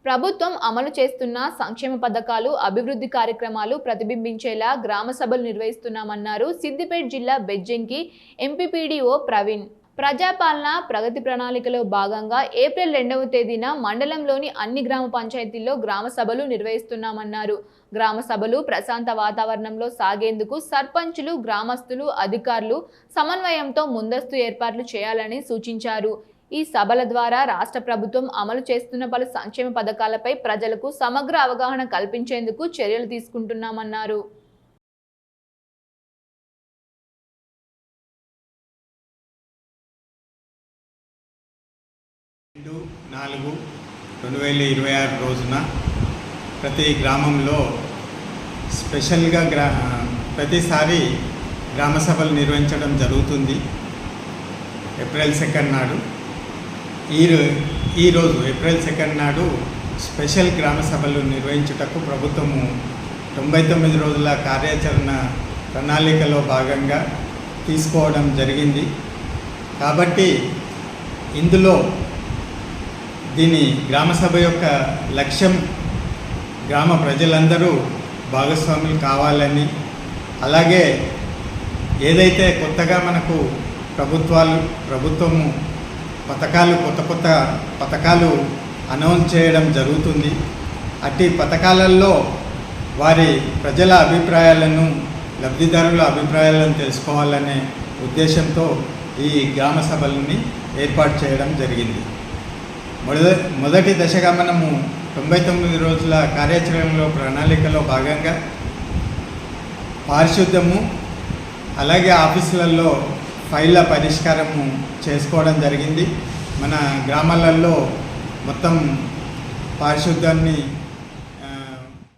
ప్రభుత్వం అమలు చేస్తున్న సంక్షేమ పథకాలు, అభివృద్ధి కార్యక్రమాలు ప్రతిబింబించేలా గ్రామ సభలు నిర్వహిస్తున్నామన్నారు సిద్దిపేట జిల్లా బెజ్జంకి ఎంపీపీడీఓ ప్రవీణ్. ప్రజాపాలన ప్రగతి ప్రణాళికలో భాగంగా ఏప్రిల్ 2వ తేదీన మండలంలోని అన్ని గ్రామ పంచాయతీల్లో గ్రామ సభలు నిర్వహిస్తున్నామన్నారు. గ్రామ సభలు ప్రశాంత వాతావరణంలో సాగేందుకు సర్పంచులు, గ్రామస్తులు, అధికారులు సమన్వయంతో ముందస్తు ఏర్పాట్లు చేయాలని సూచించారు. ఈ సభల ద్వారా రాష్ట్ర ప్రభుత్వం అమలు చేస్తున్న పలు సంక్షేమ పథకాలపై ప్రజలకు సమగ్ర అవగాహన కల్పించేందుకు చర్యలు తీసుకుంటున్నామన్నారు. రెండు 4/2026 రోజున ప్రతి గ్రామంలో స్పెషల్గా ప్రతిసారి గ్రామ సభలు నిర్వహించడం జరుగుతుంది. ఏప్రిల్ 2 నాడు ఈరోజు ఏప్రిల్ 2 నాడు స్పెషల్ గ్రామ సభలు నిర్వహించుటకు ప్రభుత్వము 99 రోజుల కార్యాచరణ ప్రణాళికలో భాగంగా తీసుకోవడం జరిగింది. కాబట్టి ఇందులో దీని గ్రామ సభ యొక్క లక్ష్యం గ్రామ ప్రజలందరూ భాగస్వాములు కావాలని, అలాగే ఏదైతే కొత్తగా మనకు ప్రభుత్వము కొత్త పథకాలు అనౌన్స్ చేయడం జరుగుతుంది. అట్టి పథకాలలో వారి ప్రజల అభిప్రాయాలను, లబ్ధిదారుల అభిప్రాయాలను తెలుసుకోవాలనే ఉద్దేశంతో ఈ గ్రామ సభలని ఏర్పాటు చేయడం జరిగింది. మొదటి దశగా మనము 99 రోజుల కార్యాచరణలో ప్రణాళికలో భాగంగా పారిశుద్ధ్యము, అలాగే ఆఫీసులలో ఫైళ్ళ పరిష్కారము చేసుకోవడం జరిగింది. మన గ్రామాలలో మొత్తం పారిశుద్ధ్యాన్ని